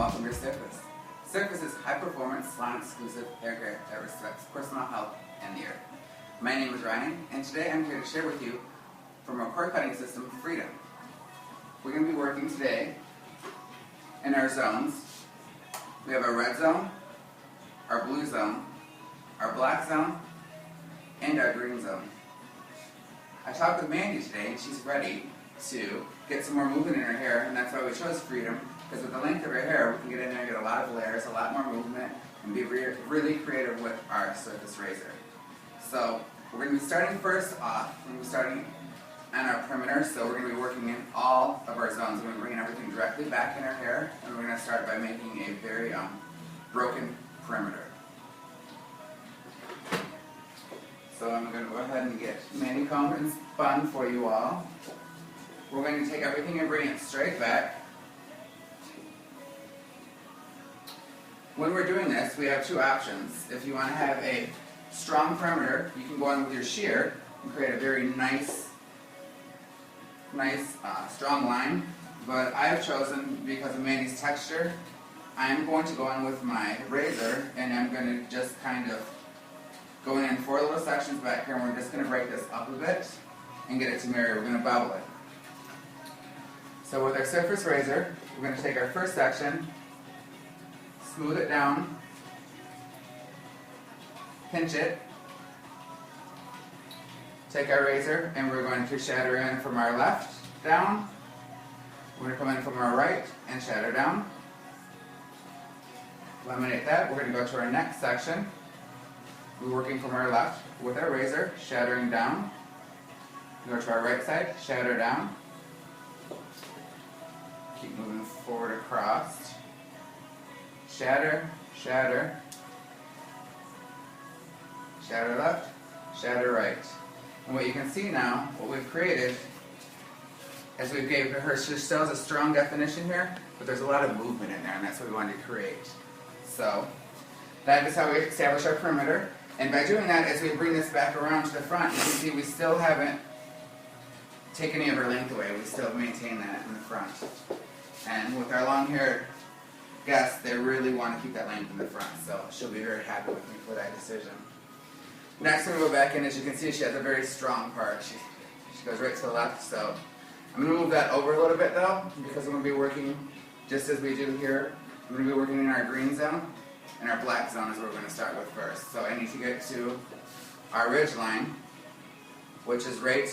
welcome your Circus. Circus is high-performance, salon-exclusive hair care that respects personal health and the earth. My name is Ryan, and today I'm here to share with you from our core cutting system, Freedom. We're going to be working today in our zones. We have our red zone, our blue zone, our black zone, and our green zone. I talked with Mandy today, and she's ready to get some more movement in her hair, and that's why we chose Freedom, because with the length of her hair, we can get in there and get a lot of layers, a lot more movement, and be really creative with our surface razor. So we're going to be starting first off. We're going to be starting on our perimeter, so we're going to be working in all of our zones. We're going to bring everything directly back in our hair, and we're going to start by making a very broken perimeter. So I'm going to go ahead and get Mandy combed and spun for you all. We're going to take everything and bring it straight back. When we're doing this, we have two options. If you want to have a strong perimeter, you can go in with your shear and create a very nice strong line. But I have chosen, because of Mandy's texture, I'm going to go in with my razor, and I'm going to just kind of go in 4 little sections back here, and we're just going to break this up a bit and get it to mirror. We're going to bevel it. So with our surface razor, we're going to take our first section, smooth it down, pinch it, take our razor, and we're going to shatter in from our left down. We're going to come in from our right and shatter down. Eliminate that. We're going to go to our next section. We're working from our left with our razor, shattering down. Go to our right side, shatter down. Keep moving forward across. Shatter, shatter, shatter left, shatter right. And what you can see now, what we've created, as we gave her, she still has a strong definition here, but there's a lot of movement in there, and that's what we wanted to create. So that is how we establish our perimeter. And by doing that, as we bring this back around to the front, you can see we still haven't taken any of her length away. We still maintain that in the front. And with our long-haired guests, they really want to keep that length in the front, so she'll be very happy with me for that decision. Next, we're going to go back in. As you can see, she has a very strong part. She goes right to the left, so I'm going to move that over a little bit, though, because I'm going to be working just as we do here. I'm going to be working in our green zone, and our black zone is what we're going to start with first. So I need to get to our ridge line, which is right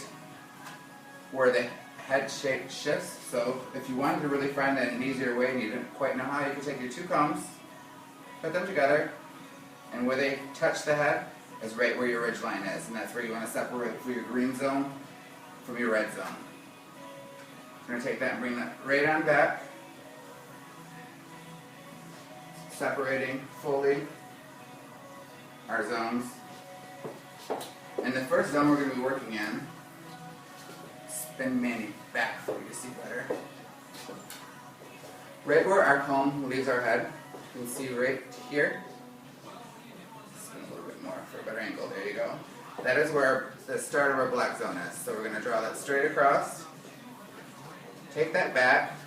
where the head shape shifts. So if you wanted to really find that an easier way and you didn't quite know how, you could take your two combs, put them together, and where they touch the head is right where your ridge line is, and that's where you want to separate for your green zone from your red zone. We're going to take that and bring that right on back, separating fully our zones. And the first zone we're going to be working in, spin Mandy back for you to see better. Right where our comb leaves our head, you can see right here. Spin a little bit more for a better angle. There you go. That is where the start of our black zone is. So we're going to draw that straight across. Take that back.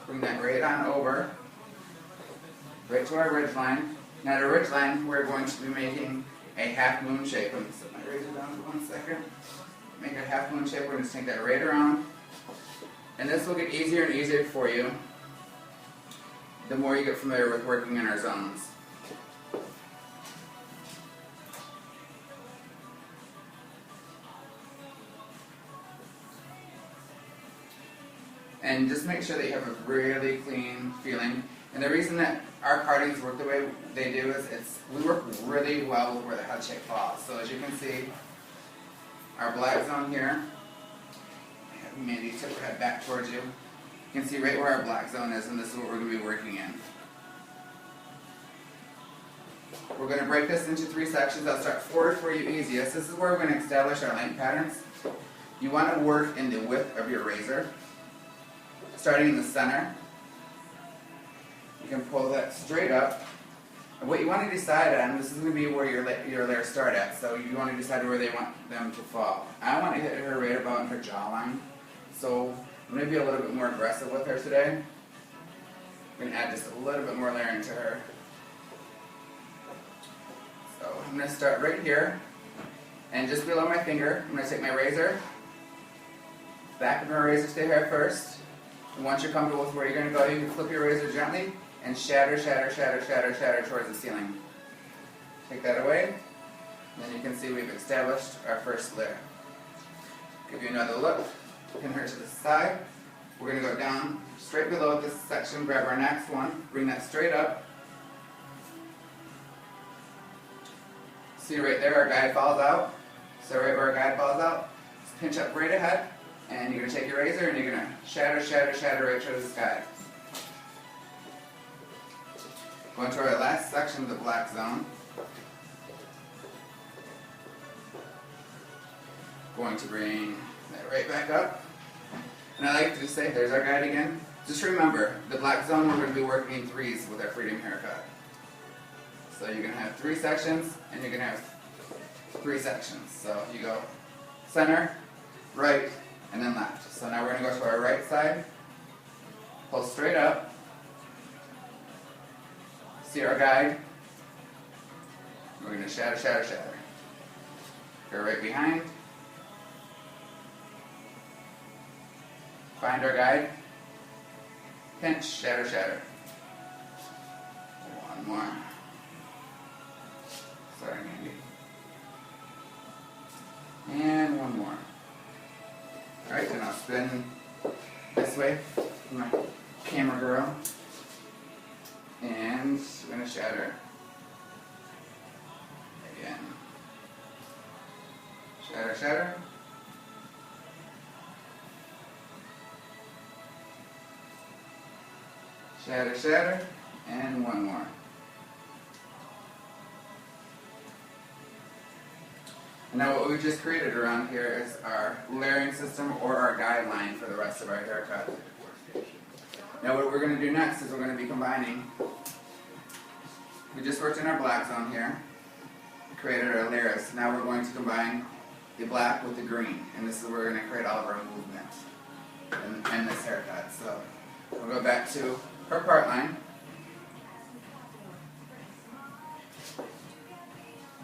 Bring that right on over. Right to our ridge line. Now at our ridge line, we're going to be making a half moon shape. Let me set my razor down for 1 second. Make a half moon shape. We're going to take that right around. And this will get easier and easier for you the more you get familiar with working in our zones. And just make sure that you have a really clean feeling. And the reason that our partings work the way they do is we work really well with where the head shape falls. So as you can see, our black zone here, have Mandy tip her head back towards you. You can see right where our black zone is, and this is what we're going to be working in. We're going to break this into 3 sections. I'll start forward for you easiest. This is where we're going to establish our length patterns. You want to work in the width of your razor. Starting in the center, you can pull that straight up. And what you want to decide on, this is going to be where your layers start at, so you want to decide where they want them to fall. I want to hit her right about in her jawline. So I'm going to be a little bit more aggressive with her today. I'm going to add just a little bit more layering to her. So I'm going to start right here, and just below my finger, I'm going to take my razor, back of my razor to the hair first. And once you're comfortable with where you're going to go, you can flip your razor gently and shatter, shatter, shatter, shatter, shatter towards the ceiling. Take that away, and then you can see we've established our first layer. Give you another look, pin her to the side. We're going to go down straight below this section, grab our next one, bring that straight up. See right there, our guide falls out. So right where our guide falls out, just pinch up right ahead, and you're going to take your razor and you're going to shatter, shatter, shatter right towards the sky. Going to our last section of the black zone. Going to bring that right back up. And I like to just say, there's our guide again. Just remember, the black zone we're going to be working in threes with our freedom haircut. So you're going to have 3 sections, and you're going to have 3 sections. So you go center, right, and then left. So now we're going to go to our right side, pull straight up, see our guide, we're going to shatter, shatter, shatter. Go right behind, find our guide, pinch, shatter, shatter. One more. Sorry, Mandy. And one more. Alright, then I'll spin this way, my camera girl. And we're going to shatter. Again. Shatter, shatter. Shatter, shatter. And one more. Now what we've just created around here is our layering system or our guideline for the rest of our haircut. Now what we're going to do next is we're going to be combining. We just worked in our black zone here, created our layers. Now we're going to combine the black with the green, and this is where we're going to create all of our movement in this haircut. So we'll go back to her part line.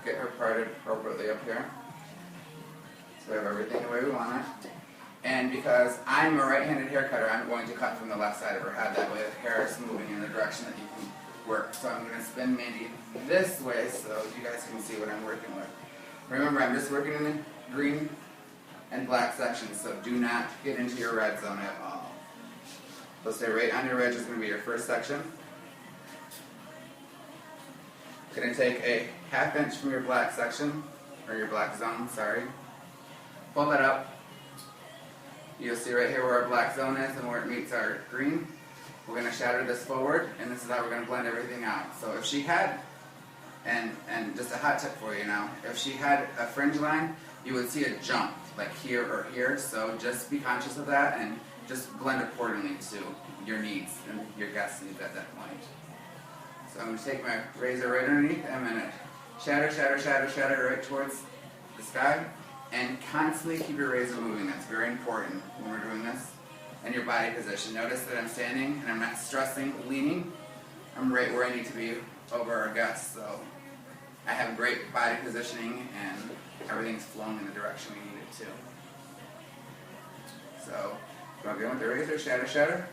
Get her parted appropriately up here. So we have everything the way we want it. And because I'm a right-handed hair cutter, I'm going to cut from the left side of her head. That way the hair is moving in the direction that you can work. So I'm going to spin Mandy this way so you guys can see what I'm working with. Remember, I'm just working in the green and black sections, so do not get into your red zone at all. So stay right on your ridge is going to be your first section. Going to take a ½ inch from your black section, or your black zone, sorry. Pull that up. You'll see right here where our black zone is and where it meets our green. We're going to shatter this forward, and this is how we're going to blend everything out. So if she had, and just a hot tip for you now, if she had a fringe line, you would see a jump, like here or here. So just be conscious of that and just blend accordingly to your needs and your guest's needs at that point. So I'm going to take my razor right underneath, and I'm going to shatter, shatter, shatter, shatter right towards the sky, and constantly keep your razor moving. That's very important when we're doing this. And your body position. Notice that I'm standing and I'm not stressing, leaning. I'm right where I need to be over our guests. So I have great body positioning and everything's flowing in the direction we need it to. So go again with the razor, shatter, shatter.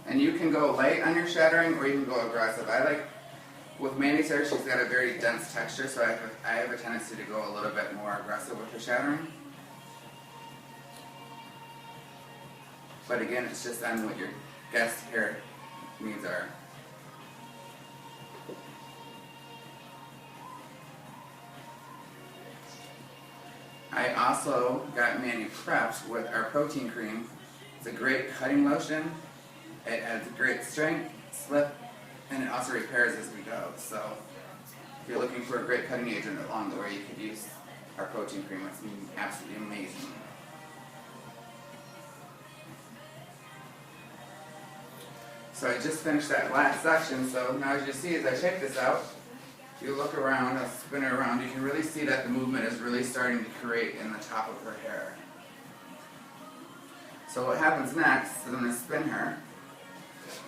And you can go light on your shattering or you can go aggressive. I like, with Mandy's hair, she's got a very dense texture, so I have a tendency to go a little bit more aggressive with the shattering. But again, it's just on what your guest hair needs are. I also got Mandy prepped with our protein cream. It's a great cutting lotion. It adds great strength, slip, and it also repairs as we go. So if you're looking for a great cutting agent along the way, you could use our protein cream. It's absolutely amazing. So I just finished that last section, so now as you see, as I shake this out, you look around, I'll spin it around, you can really see that the movement is really starting to create in the top of her hair. So what happens next is I'm going to spin her.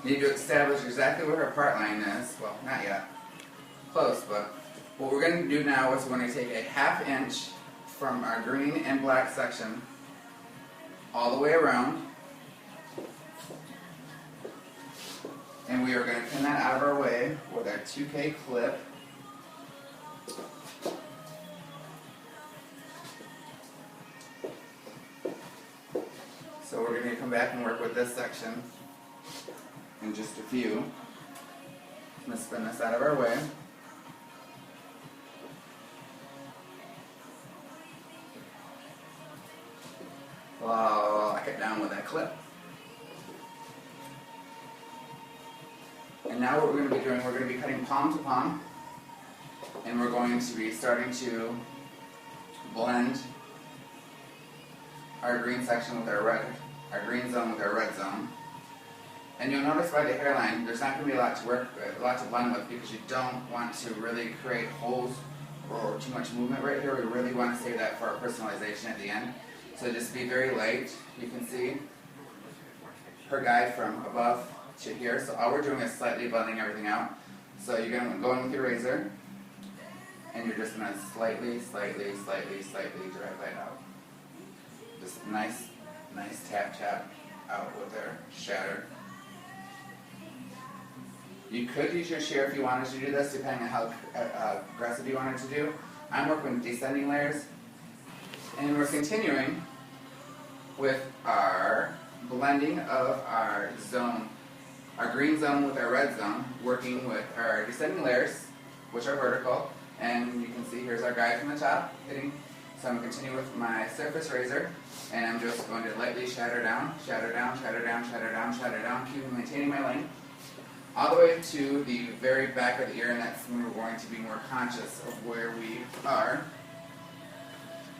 You need to establish exactly where her part line is. Well, not yet. Close, but what we're going to do now is we're going to take a 1/2 inch from our green and black section all the way around. And we are going to pin that out of our way with our 2K clip. So we're going to come back and work with this section in just a few. I'm going to spin this out of our way. Lock it down with that clip. And now what we're going to be doing, we're going to be cutting palm to palm, and we're going to be starting to blend our green section with our red, our green zone with our red zone. And you'll notice by the hairline, there's not going to be a lot to work with, a lot to blend with, because you don't want to really create holes or too much movement right here. We really want to save that for our personalization at the end. So just be very light. You can see her guide from above to here. So all we're doing is slightly blending everything out. So you're going to go in with your razor, and you're just going to slightly drive that out. Just nice tap out with our shatter. You could use your shear if you wanted to do this, depending on how aggressive you wanted to do. I'm working with descending layers. And we're continuing with our blending of our zone, our green zone with our red zone, working with our descending layers, which are vertical. And you can see here's our guide from the top hitting. So I'm going to continue with my surface razor, and I'm just going to lightly shatter down, keeping maintaining my length, all the way to the very back of the ear, and that's when we're going to be more conscious of where we are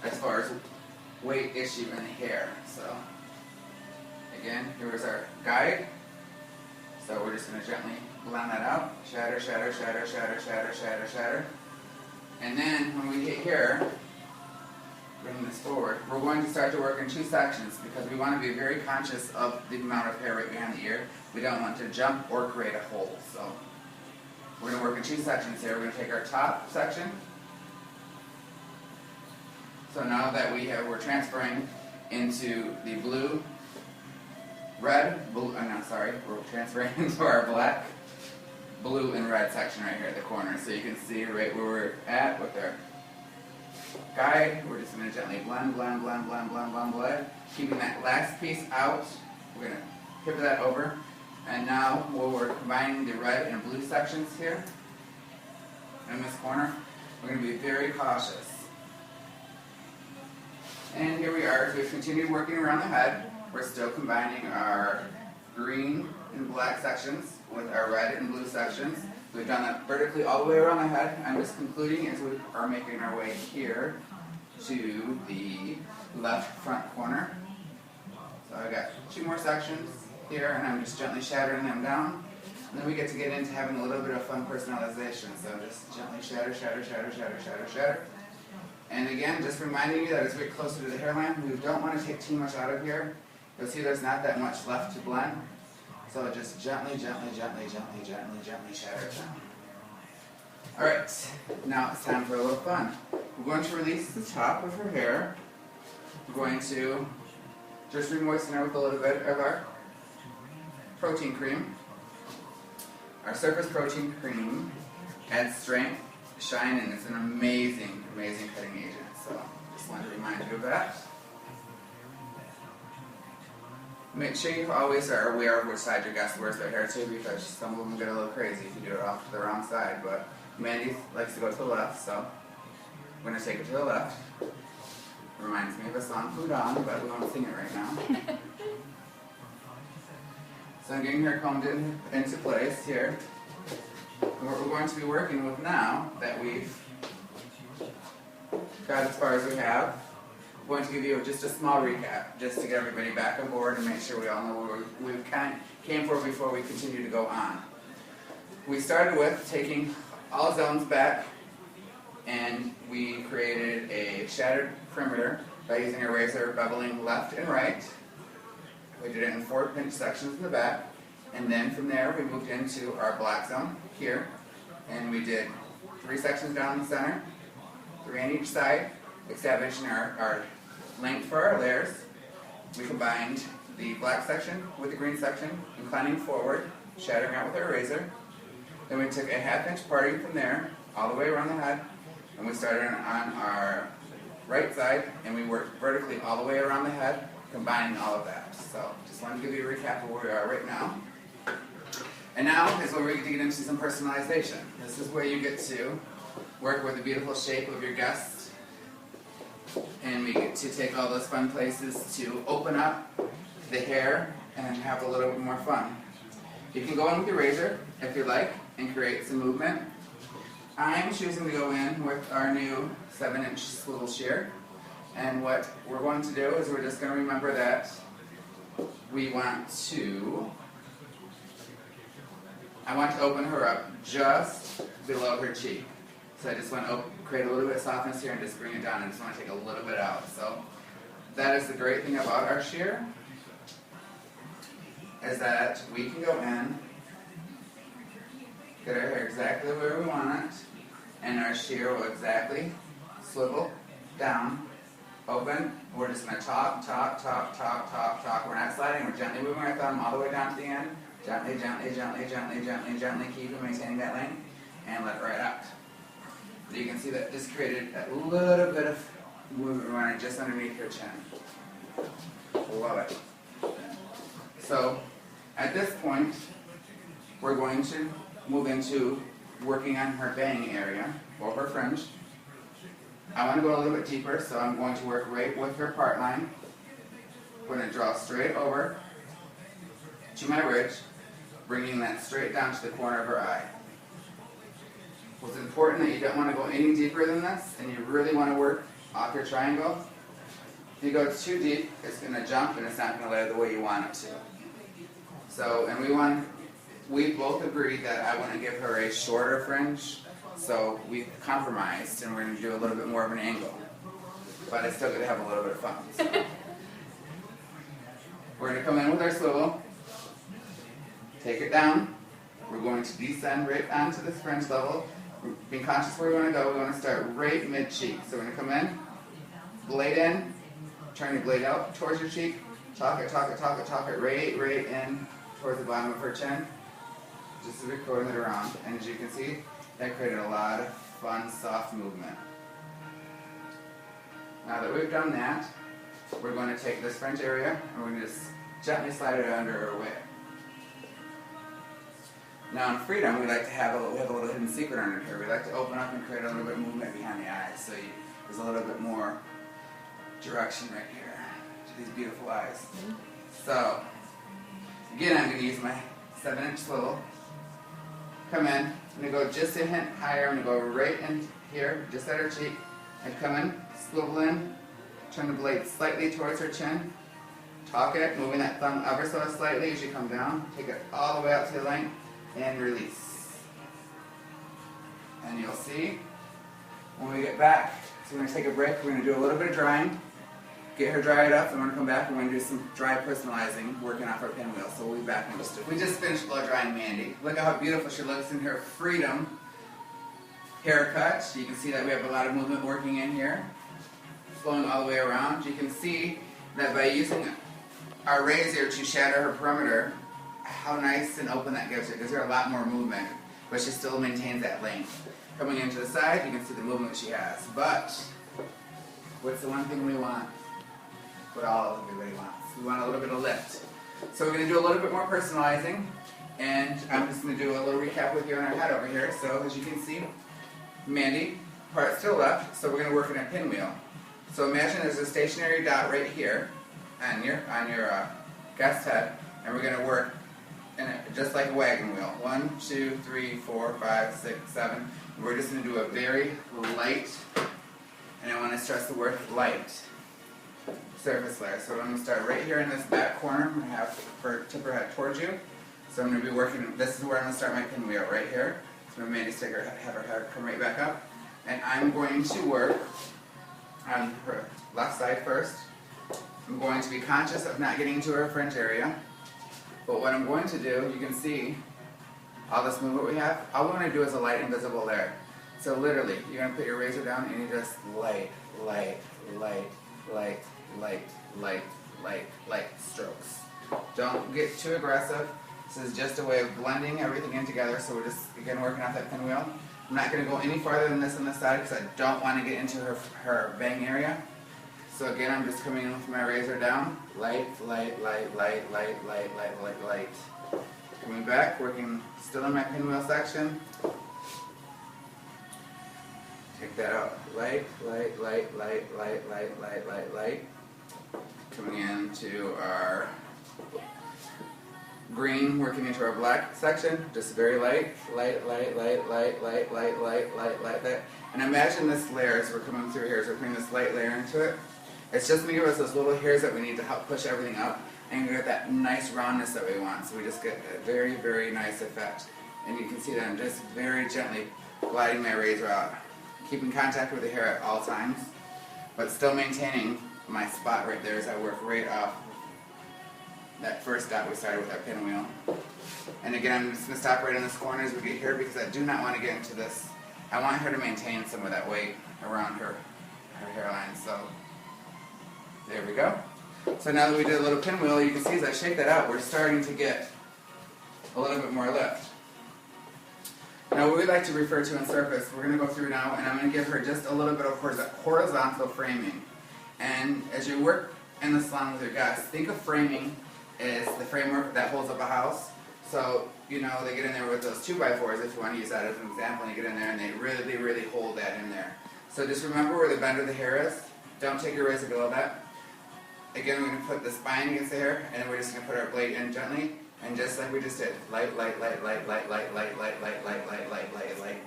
as far as weight issue in the hair. So again, here is our guide. So we're just going to gently blend that out. Shatter. And then when we hit here, bring this forward, we're going to start to work in 2 sections, because we want to be very conscious of the amount of hair right behind the ear. We don't want to jump or create a hole. So we're going to work in 2 sections here. We're going to take our top section. So now that we're transferring into the we're transferring into our black, blue, and red section right here at the corner. So you can see right where we're at with our guide. We're just going to gently blend, keeping that last piece out. We're going to pivot that over. And now while we're combining the red and blue sections here in this corner, we're going to be very cautious. And here we are, as we've continued working around the head. We're still combining our green and black sections with our red and blue sections. We've done that vertically all the way around the head. I'm just concluding as we are making our way here to the left front corner. So I've got 2 more sections here, and I'm just gently shattering them down. And then we get into having a little bit of fun personalization. So just gently shatter. And again, just reminding you that as we get closer to the hairline, we don't want to take too much out of here. You'll see there's not that much left to blend. So just gently shatter it down. Alright, now it's time for a little fun. We're going to release the top of her hair. We're going to just re-moisten her with a little bit of our protein cream. Our surface protein cream adds strength, shine, and it's an amazing cutting agent. So just wanted to remind you of that. Make sure you always are aware of which side your guest wears their hair to, because some of them get a little crazy if you do it off to the wrong side. But Mandy likes to go to the left, so I'm going to take it to the left. Reminds me of a song, Food On, but we won't sing it right now. So I'm getting her combed into place here. And what we're going to be working with now that we've got as far as we have, I'm going to give you just a small recap, just to get everybody back on board and make sure we all know where we came for before we continue to go on. We started with taking all zones back, and we created a shattered perimeter by using a razor beveling left and right. We did it in 4 pinch sections in the back, and then from there we moved into our black zone here, and we did 3 sections down the center, 3 on each side, establishing our length for our layers. We combined the black section with the green section, inclining forward, shattering out with our razor. Then we took a 1/2 inch parting from there, all the way around the head, and we started on our right side, and we worked vertically all the way around the head, combining all of that. So just wanted to give you a recap of where we are right now. And now is where we get to get into some personalization. This is where you get to work with the beautiful shape of your guest, and we get to take all those fun places to open up the hair and have a little bit more fun. You can go in with your razor if you like and create some movement. I'm choosing to go in with our new 7-inch swivel shear, and what we're going to do is we're just going to remember that we want to, I want to open her up just below her cheek. So I just want to create a little bit of softness here and just bring it down. I just want to take a little bit out. So that is the great thing about our shear, is that we can go in, get our hair exactly where we want it, and our shear will exactly swivel down, open. We're just going to talk. We're not sliding, we're gently moving our thumb all the way down to the end. Gently, keep maintaining that length, and let it right out. So you can see that this created a little bit of movement running just underneath her chin. Love it. So at this point, we're going to move into working on her bang area, or her fringe. I want to go a little bit deeper, so I'm going to work right with her part line. I'm going to draw straight over to my ridge, bringing that straight down to the corner of her eye. What's important that you don't want to go any deeper than this, and you really want to work off your triangle. If you go too deep, it's going to jump and it's not going to lay the way you want it to. So, and we both agreed that I want to give her a shorter fringe, so we compromised and we're going to do a little bit more of an angle. But it's still going to have a little bit of fun. So. We're going to come in with our swivel, take it down. We're going to descend right onto this fringe level. Being conscious where we want to go, we want to start right mid-cheek. So we're going to come in, blade in, turn your blade out towards your cheek, talk it right in towards the bottom of her chin, just as we're curling it around. And as you can see, that created a lot of fun, soft movement. Now that we've done that, we're going to take this fringe area and we're going to just gently slide it under her wig. Now in Freedom, we like to have a little hidden secret under here. We like to open up and create a little bit of movement behind the eyes, so there's a little bit more direction right here to these beautiful eyes. So, again, I'm going to use my 7-inch swivel. Come in, I'm going to go just a hint higher. I'm going to go right in here, just at her cheek, and come in, swivel in, turn the blade slightly towards her chin, talk it, moving that thumb ever so slightly as you come down, take it all the way out to the length, and release. And you'll see when we get back, so we're going to take a break, we're going to do a little bit of drying, get her dried up, and we're going to come back and we're going to do some dry personalizing, working off our pinwheel. So we'll be back in just a We just finished blow drying Mandy. Look at how beautiful she looks in her Freedom haircut. You can see that we have a lot of movement working in here, flowing all the way around. You can see that by using our razor to shatter her perimeter, how nice and open that gives her. It gives her a lot more movement, but she still maintains that length. Coming into the side, you can see the movement she has. But what's the one thing we want? What everybody wants. We want a little bit of lift. So we're going to do a little bit more personalizing, and I'm just going to do a little recap with you on our head over here. So as you can see, Mandy, part still left, so we're going to work in a pinwheel. So imagine there's a stationary dot right here on your guest head, and we're going to work in it just like a wagon wheel. 1, 2, 3, 4, 5, 6, 7. We're just going to do a very light, and I want to stress the word light, surface layer. So I'm going to start right here in this back corner. I'm going to have her tip her head towards you. So I'm going to be working, this is where I'm going to start my pinwheel, right here. So I'm going to have her head come right back up. And I'm going to work on her left side first. I'm going to be conscious of not getting into her fringe area. But what I'm going to do, you can see all this movement we have. All we want to do is a light invisible layer. So literally, you're going to put your razor down and you just light strokes. Don't get too aggressive. This is just a way of blending everything in together. So we're just, again, working off that pinwheel. I'm not going to go any farther than this on this side because I don't want to get into her bang area. So again, I'm just coming in with my razor down. Light. Coming back, working still in my pinwheel section. Take that out. Light. Coming into our green, working into our black section. Just very light. And imagine this layer as we're coming through here, as we're putting this light layer into it. It's just going to give us those little hairs that we need to help push everything up and get that nice roundness that we want. So we just get a very, very nice effect. And you can see that I'm just very gently gliding my razor out, keeping contact with the hair at all times, but still maintaining my spot right there as I work right off that first dot we started with our pinwheel. And again, I'm just going to stop right in this corner as we get here because I do not want to get into this. I want her to maintain some of that weight around her hairline. So there we go. So now that we did a little pinwheel, you can see as I shake that out, we're starting to get a little bit more lift. Now what we like to refer to in surface, we're going to go through now and I'm going to give her just a little bit of horizontal framing. And as you work in the salon with your guests, think of framing as the framework that holds up a house. So, you know, they get in there with those 2x4s, if you want to use that as an example, and you get in there and they really hold that in there. So just remember where the bend of the hair is. Don't take your razor below that. Again, we're going to put the spine against the hair, and then we're just going to put our blade in gently, and just like we just did, light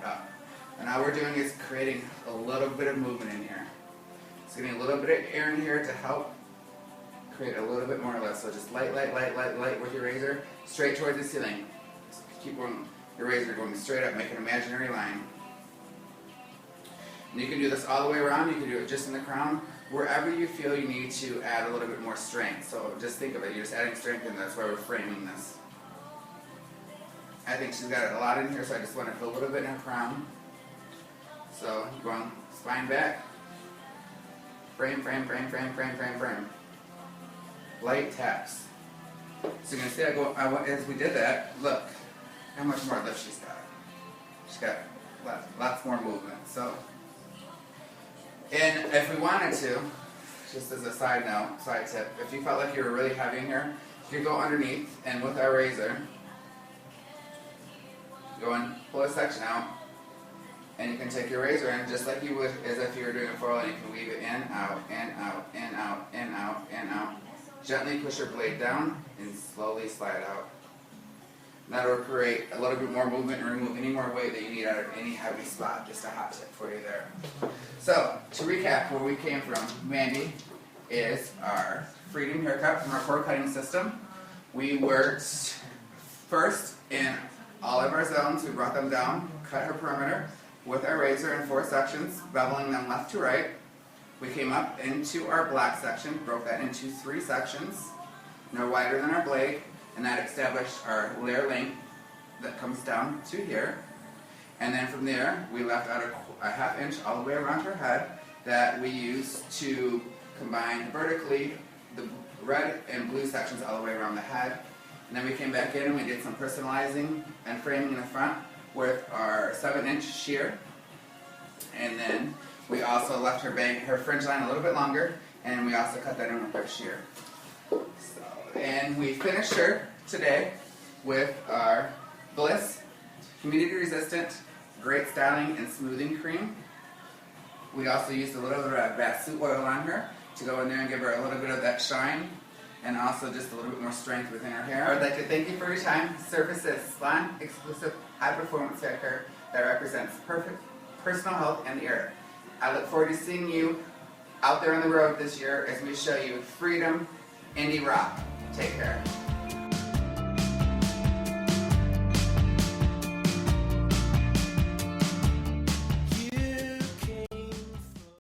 up. And all we're doing is creating a little bit of movement in here. It's getting a little bit of air in here to help create a little bit more lift. So just light with your razor, straight towards the ceiling. Just keep going, your razor going straight up, make an imaginary line. And you can do this all the way around, you can do it just in the crown, wherever you feel you need to add a little bit more strength. So just think of it, you're just adding strength and that's why we're framing this. I think she's got a lot in here, so I just want to put a little bit in her crown. So going spine back, frame. Light taps. So you're going to see as we did that, look how much more lift she's got. She's got lots more movement. So, and if we wanted to, just as a side tip, if you felt like you were really heavy in here, you could go underneath and with our razor, go and pull a section out, and you can take your razor in just like you would as if you were doing a furrow, and you can weave it in, out. Gently push your blade down and slowly slide out. That will create a little bit more movement and remove any more weight that you need out of any heavy spot. Just a hot tip for you there. So, to recap where we came from, Mandy is our freedom haircut from our core cutting system. We worked first in all of our zones. We brought them down, cut her perimeter with our razor in 4 sections, beveling them left to right. We came up into our black section, broke that into 3 sections, no wider than our blade, and that established our layer length that comes down to here. And then from there, we left out a ½ inch all the way around her head that we used to combine vertically the red and blue sections all the way around the head. And then we came back in and we did some personalizing and framing in the front with our 7-inch shear. And then we also left her fringe line a little bit longer, and we also cut that in with our shear. And we finished her today with our Bliss humidity resistant, great styling and smoothing cream. We also used a little bit of bath oil on her to go in there and give her a little bit of that shine, and also just a little bit more strength within her hair. I would like to thank you for your time. Surface is salon exclusive high performance hair that represents perfect personal health and the earth. I look forward to seeing you out there on the road this year as we show you freedom, indie rock. Take care.